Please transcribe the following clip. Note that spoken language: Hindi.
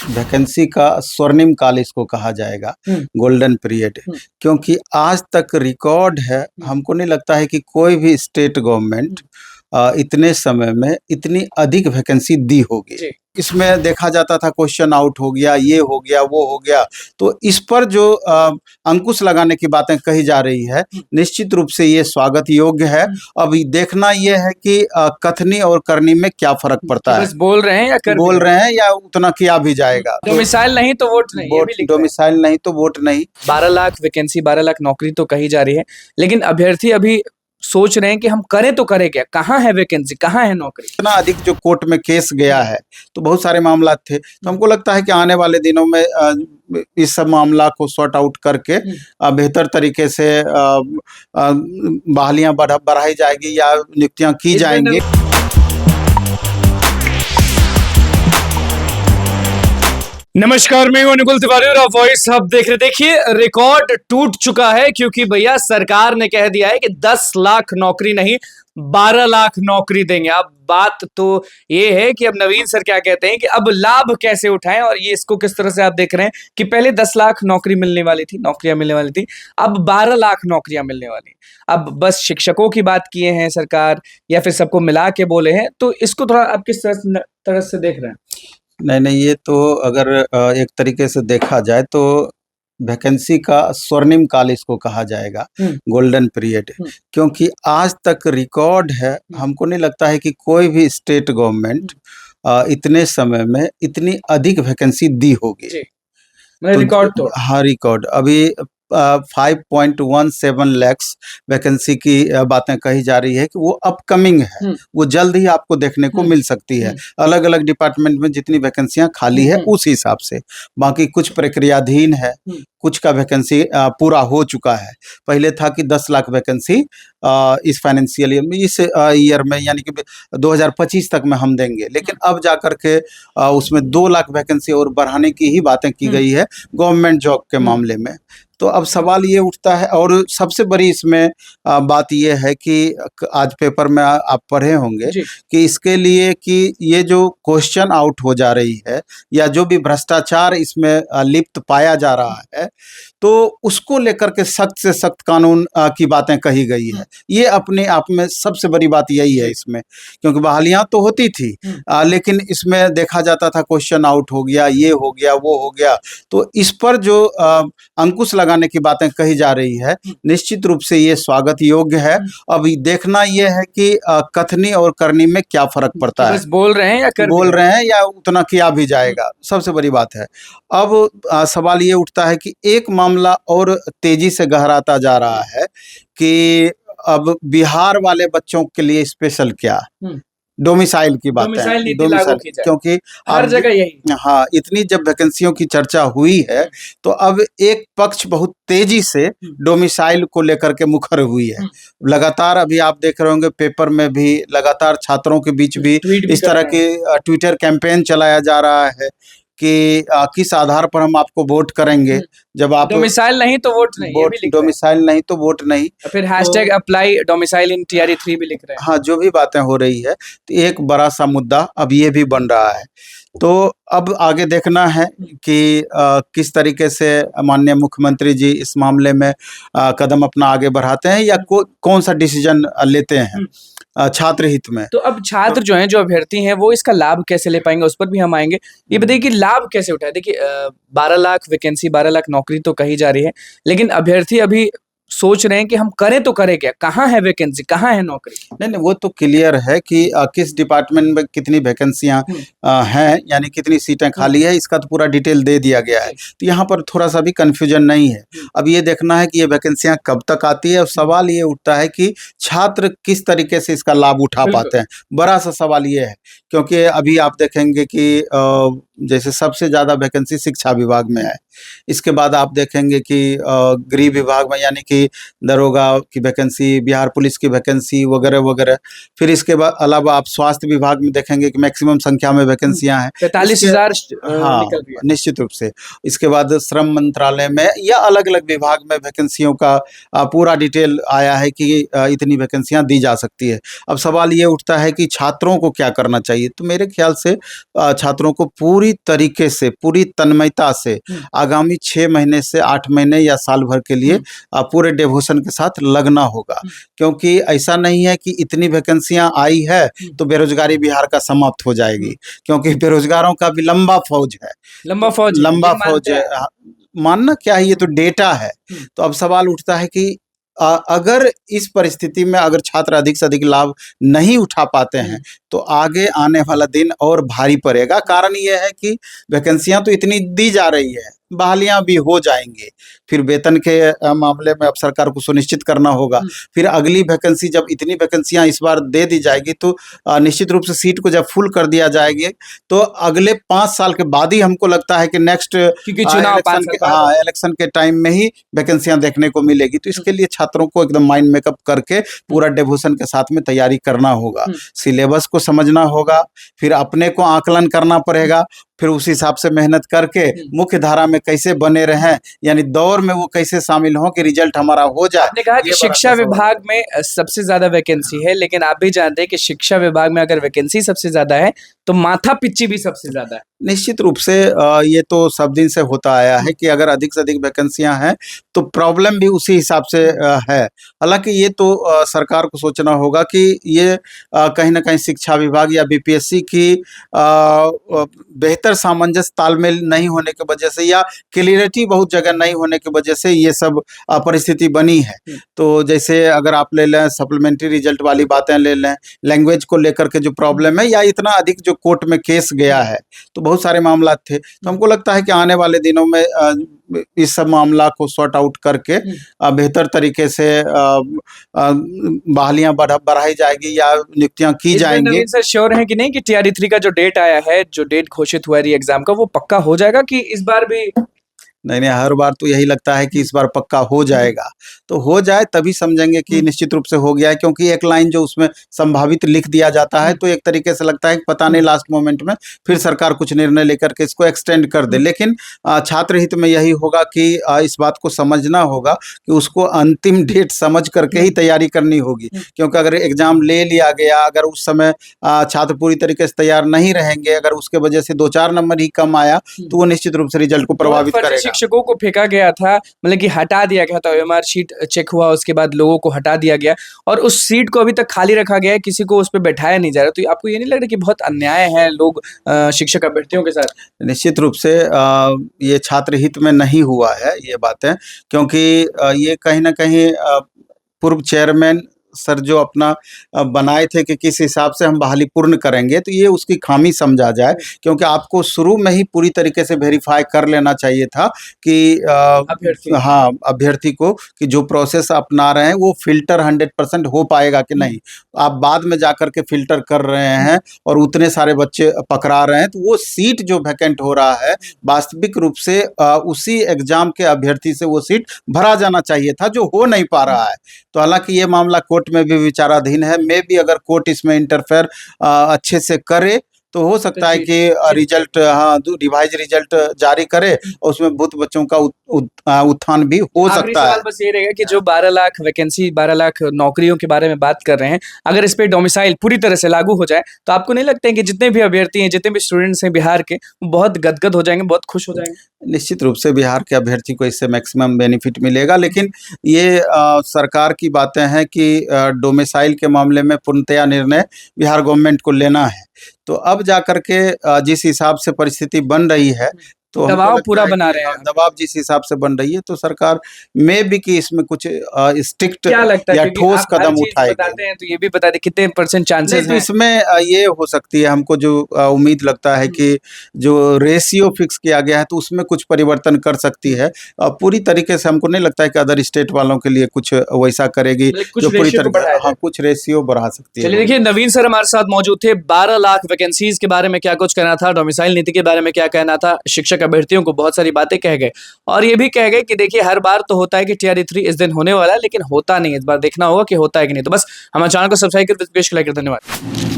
वैकेंसी का स्वर्णिम काल इसको कहा जाएगा, गोल्डन पीरियड। क्योंकि आज तक रिकॉर्ड है, हमको नहीं लगता है कि कोई भी स्टेट गवर्नमेंट इतने समय में इतनी अधिक वैकेंसी दी होगी। इसमें देखा जाता था क्वेश्चन आउट हो गया, ये हो गया, वो हो गया, तो इस पर जो अंकुश लगाने की बातें कही जा रही है, निश्चित रूप से ये स्वागत योग्य है। अब देखना ये है कि कथनी और करनी में क्या फर्क पड़ता है। बस बोल रहे हैं या कर बोल रहे हैं या उतना किया भी जाएगा। डोमिसाइल नहीं तो वोट नहीं, ये भी लिखा है। डोमिसाइल नहीं तो वोट नहीं। 12 लाख वैकेंसी, 12 लाख नौकरी तो कही जा रही है, लेकिन अभ्यर्थी अभी सोच रहे हैं कि हम करें तो करें क्या, कहाँ है वैकेंसी, कहाँ है नौकरी। इतना अधिक जो कोर्ट में केस गया है, तो बहुत सारे मामला थे, तो हमको लगता है कि आने वाले दिनों में इस सब मामला को सॉर्ट आउट करके बेहतर तरीके से बहालियां बढ़ाई जाएगी या नियुक्तियां की जाएंगी। नमस्कार, मैं हूं अनुकुल तिवारी और आप वॉइस हब देख रहे। देखिए, रिकॉर्ड टूट चुका है क्योंकि भैया सरकार ने कह दिया है कि 10 लाख नौकरी नहीं 12 लाख नौकरी देंगे। अब बात तो ये है कि अब नवीन सर क्या कहते हैं कि अब लाभ कैसे उठाएं, और ये इसको किस तरह से आप देख रहे हैं कि पहले 10 लाख नौकरी मिलने वाली थी, नौकरियां मिलने वाली थी, अब 12 लाख नौकरियां मिलने वाली। अब बस शिक्षकों की बात किए हैं सरकार या फिर सबको मिला के बोले हैं, तो इसको थोड़ा आप किस तरह से देख रहे हैं? नहीं, ये तो अगर एक तरीके से देखा जाए तो वैकेंसी का स्वर्णिम काल इसको कहा जाएगा, गोल्डन पीरियड। क्योंकि आज तक रिकॉर्ड है, हमको नहीं लगता है कि कोई भी स्टेट गवर्नमेंट इतने समय में इतनी अधिक वैकेंसी दी होगी। तो रिकॉर्ड तो हाँ, रिकॉर्ड अभी 5.17 लैक्स वैकेंसी की बातें कही जा रही है कि वो अपकमिंग है, वो जल्द ही आपको देखने को मिल सकती है। अलग अलग डिपार्टमेंट में जितनी वैकेंसियां खाली है उस हिसाब से, बाकी कुछ प्रक्रियाधीन है, कुछ का वैकेंसी पूरा हो चुका है। पहले था कि 10 लाख वैकेंसी इस फाइनेंशियल ईयर में, इस ईयर में यानी कि 2025 तक में हम देंगे, लेकिन अब जाकर के उसमें 2 लाख वैकेंसी और बढ़ाने की ही बातें की गई है गवर्नमेंट जॉब के मामले में। तो अब सवाल ये उठता है, और सबसे बड़ी इसमें बात ये है कि आज पेपर में आप पढ़े होंगे कि इसके लिए कि ये जो क्वेश्चन आउट हो जा रही है या जो भी भ्रष्टाचार इसमें लिप्त पाया जा रहा है, तो उसको लेकर के सख्त से सख्त कानून की बातें कही गई है। ये अपने आप में सबसे बड़ी बात यही है इसमें, क्योंकि बहालियां तो होती थी, लेकिन इसमें देखा जाता था क्वेश्चन आउट हो गया, ये हो गया, वो हो गया, तो इस पर जो अंकुश लगाने की बातें कही जा रही है, निश्चित रूप से ये स्वागत योग्य है। अब देखना ये है कि कथनी और करनी में क्या फर्क पड़ता है। बस बोल रहे हैं या कर बोल रहे हैं या उतना किया भी जाएगा, सबसे बड़ी बात है। अब सवाल ये उठता है कि एक मामला और तेजी से गहराता जा रहा है कि अब बिहार वाले बच्चों के लिए स्पेशल क्या, डोमिसाइल की बात है, डोमिसाइल, क्योंकि हर जगह यही। हाँ, इतनी जब वैकेंसियों की चर्चा हुई है, तो अब एक पक्ष बहुत तेजी से डोमिसाइल को लेकर के मुखर हुई है। लगातार अभी आप देख रहे होंगे पेपर में भी लगातार छात्रों के बीच भी इस तरह के ट्विटर कैंपेन चलाया जा रहा है कि किस आधार पर हम आपको वोट करेंगे, जब आप डोमिसाइल नहीं तो वोट नहीं, ये भी लिख डोमिसाइल नहीं तो वोट नहीं, फिर हैशटैग अप्लाई डोमिसाइल इन TRE 3 भी लिख रहे हैं। हाँ, जो भी बातें हो रही है, तो एक बड़ा सा मुद्दा अब ये भी बन रहा है। तो अब आगे देखना है कि किस तरीके से माननीय मुख्यमंत्री जी इस मामले में कदम अपना आगे बढ़ाते हैं या कौन सा डिसीजन लेते हैं छात्र हित में। तो अब छात्र जो हैं, जो अभ्यर्थी हैं, वो इसका लाभ कैसे ले पाएंगे, उस पर भी हम आएंगे। ये बताइए कि लाभ कैसे उठाए। देखिए, 12 लाख वैकेंसी, 12 लाख नौकरी तो कही जा रही है, लेकिन अभ्यर्थी अभी सोच रहे हैं कि हम करें तो करें क्या, कहाँ है वैकेंसी, कहाँ है नौकरी। नहीं, वो तो क्लियर है कि किस डिपार्टमेंट में कितनी वैकेंसियां हैं, यानी कितनी सीटें खाली है, इसका तो पूरा डिटेल दे दिया गया है। तो यहाँ पर थोड़ा सा भी कंफ्यूजन नहीं है। अब ये देखना है कि ये वैकेंसियां कब तक आती है, और सवाल ये उठता है कि छात्र किस तरीके से इसका लाभ उठा पाते हैं। बड़ा सा सवाल ये है, क्योंकि अभी आप देखेंगे कि जैसे सबसे ज़्यादा वैकेंसी शिक्षा विभाग में है, इसके बाद आप देखेंगे कि गृह विभाग में यानी कि दरोगा की वैकेंसी, बिहार पुलिस की वैकेंसी वगैरह वगैरह, फिर इसके बाद अलावा आप स्वास्थ्य विभाग में देखेंगे कि मैक्सिमम संख्या में वैकेंसियां हैं, 45,000 हाँ, निश्चित रूप से। इसके बाद श्रम मंत्रालय में या अलग अलग विभाग में वैकेंसियों का पूरा डिटेल आया है कि इतनी वैकेंसियां दी जा सकती है। अब सवाल ये उठता है कि छात्रों को क्या करना चाहिए। तो मेरे ख्याल से छात्रों को पूरी पूरी तरीके से, पूरी तन्मयता से आगामी 6 महीने से 8 महीने या साल भर के लिए पूरे डिवोशन के साथ लगना होगा। क्योंकि ऐसा नहीं है कि इतनी वैकेंसियां आई है तो बेरोजगारी बिहार का समाप्त हो जाएगी, क्योंकि बेरोजगारों का भी लंबा फौज है, लंबा फौज है। मानना क्या है, ये तो डेटा है। तो अब सवाल उठता है कि अगर इस परिस्थिति में अगर छात्र अधिक से अधिक लाभ नहीं उठा पाते हैं तो आगे आने वाला दिन और भारी पड़ेगा। कारण ये है कि वैकेंसियां तो इतनी दी जा रही है, बहालियां भी हो जाएंगी, फिर वेतन के मामले में अब सरकार को सुनिश्चित करना होगा। फिर अगली वैकेंसी, जब इतनी वैकेंसियां इस बार दे दी जाएगी तो निश्चित रूप से सीट को जब फुल कर दिया जाएगी तो अगले 5 साल के बाद ही हमको लगता है कि नेक्स्ट इलेक्शन के टाइम में ही वैकेंसियां देखने को मिलेगी। तो इसके लिए छात्रों को एकदम माइंड मेकअप करके पूरा डिवोशन के साथ में तैयारी करना होगा, सिलेबस को समझना होगा, फिर अपने को आकलन करना पड़ेगा, फिर उस हिसाब से मेहनत करके मुख्य धारा में कैसे बने रहें, यानी दौर में वो कैसे शामिल हों कि रिजल्ट हमारा हो जाए। आपने कहा कि शिक्षा विभाग में सबसे ज्यादा वैकेंसी है, लेकिन आप भी जानते हैं कि शिक्षा विभाग में अगर वैकेंसी सबसे ज्यादा है तो माथा पिच्ची भी सबसे ज्यादा है। निश्चित रूप से ये तो सब दिन से होता आया है कि अगर अधिक से अधिक वैकेंसियां हैं तो प्रॉब्लम भी उसी हिसाब से है। हालांकि ये तो सरकार को सोचना होगा कि ये कहीं ना कहीं शिक्षा विभाग या बीपीएससी की बेहतर सामंजस्य तालमेल नहीं होने की वजह से या क्लियरिटी बहुत जगह नहीं होने की वजह से ये सब परिस्थिति बनी है। तो जैसे अगर आप ले लें सप्लीमेंट्री रिजल्ट वाली बातें ले लें, लैंग्वेज को लेकर के जो प्रॉब्लम है या इतना अधिक जो कोर्ट में केस गया है, तो बहुत सारे मामला थे। तो हमको लगता है कि आने वाले दिनों में इस सब मामला को सॉर्ट आउट करके बेहतर तरीके से बहालियां बढ़ाई जाएगी या नियुक्तियां की जाएंगी। सर श्योर है कि नहीं कि TRE 3 का जो डेट आया है, जो डेट घोषित हुआ है री एग्जाम का, वो पक्का हो जाएगा कि इस बार भी? नहीं, हर बार तो यही लगता है कि इस बार पक्का हो जाएगा। तो हो जाए तभी समझेंगे कि निश्चित रूप से हो गया है, क्योंकि एक लाइन जो उसमें संभावित लिख दिया जाता है तो एक तरीके से लगता है कि पता नहीं लास्ट मोमेंट में फिर सरकार कुछ निर्णय लेकर के इसको एक्सटेंड कर दे। लेकिन छात्र हित में यही होगा कि इस बात को समझना होगा कि उसको अंतिम डेट समझ करके ही तैयारी करनी होगी, क्योंकि अगर एग्जाम ले लिया गया, अगर उस समय छात्र पूरी तरीके से तैयार नहीं रहेंगे, अगर उसके वजह से 2-4 नंबर ही कम आया तो वो निश्चित रूप से रिजल्ट को प्रभावित करेगा। शिक्षकों को फेंका गया था, मतलब कि हटा दिया गया था, OMR शीट चेक हुआ, उसके बाद लोगों को हटा दिया गया और उस सीट को अभी तक खाली रखा गया है, किसी को उस पर बैठाया नहीं जा रहा। तो आपको ये नहीं लग रहा कि बहुत अन्याय है लोग शिक्षक अभ्यर्थियों के साथ? निश्चित रूप से ये छात्र हित में नहीं हुआ है ये बातें, क्योंकि ये कहीं ना कहीं पूर्व चेयरमैन सर जो अपना बनाए थे कि किस हिसाब से हम बहाली पूर्ण करेंगे, तो ये उसकी खामी समझा जाए, क्योंकि आपको शुरू में ही पूरी तरीके से वेरीफाई कर लेना चाहिए था कि अभ्यर्थी को कि जो प्रोसेस अपना रहे हैं वो फिल्टर 100% हो पाएगा कि नहीं। आप बाद में जाकर के फिल्टर कर रहे हैं और उतने सारे बच्चे पकड़ा रहे हैं, तो वो सीट जो वैकेंट हो रहा है वास्तविक रूप से उसी एग्जाम के अभ्यर्थी से वो सीट भरा जाना चाहिए था, जो हो नहीं पा रहा है। तो हालांकि ये मामला कोर्ट में भी विचाराधीन है। मे भी अगर कोर्ट इसमें इंटरफेयर अच्छे से करे तो हो सकता है कि रिजल्ट रिवाइज रिजल्ट जारी करे और उसमें बहुत बच्चों का उत्थान भी हो सकता है। बस ये रहेगा कि जो 12 लाख वैकेंसी, 12 लाख नौकरियों के बारे में बात कर रहे हैं, अगर इस पे डोमिसाइल पूरी तरह से लागू हो जाए तो आपको नहीं लगता है कि जितने भी अभ्यर्थी हैं, जितने भी स्टूडेंट्स हैं बिहार के, बहुत गदगद हो जाएंगे, बहुत खुश हो जाएंगे? निश्चित रूप से बिहार के अभ्यर्थी को इससे मैक्सिमम बेनिफिट मिलेगा। लेकिन ये सरकार की बातें हैं कि डोमिसाइल के मामले में पूर्णतया निर्णय बिहार गवर्नमेंट को लेना है। तो अब जाकर के जिस हिसाब से परिस्थिति बन रही है, तो दबाव पूरा बना रहे हैं, दबाव जिस हिसाब से बन रही है, तो सरकार में भी कि इसमें कुछ स्ट्रिक्ट या ठोस कदम उठाएगी। बताते हैं तो ये भी बता दें कितने % चांसेस हैं? इसमें ये हो सकती है, हमको जो उम्मीद लगता है कि जो रेशियो फिक्स किया गया है तो उसमें कुछ परिवर्तन कर सकती है। पूरी तरीके से हमको नहीं लगता है कि अदर स्टेट वालों के लिए कुछ वैसा करेगी जो पूरी तरीके कुछ रेशियो बढ़ा सकती है। चलिए देखिए, नवीन सर हमारे साथ मौजूद थे। 12 लाख वैकेंसीज के बारे में क्या कुछ कहना था, डोमिसाइल नीति के बारे में क्या कहना था, शिक्षक अभ्यर्थियों को बहुत सारी बातें कह गए और ये भी कह गए कि देखिए हर बार तो होता है कि TRE 3 इस दिन होने वाला है, लेकिन होता नहीं। इस बार देखना होगा कि होता है कि नहीं। तो बस हमारे चैनल को सब्सक्राइब कर, धन्यवाद।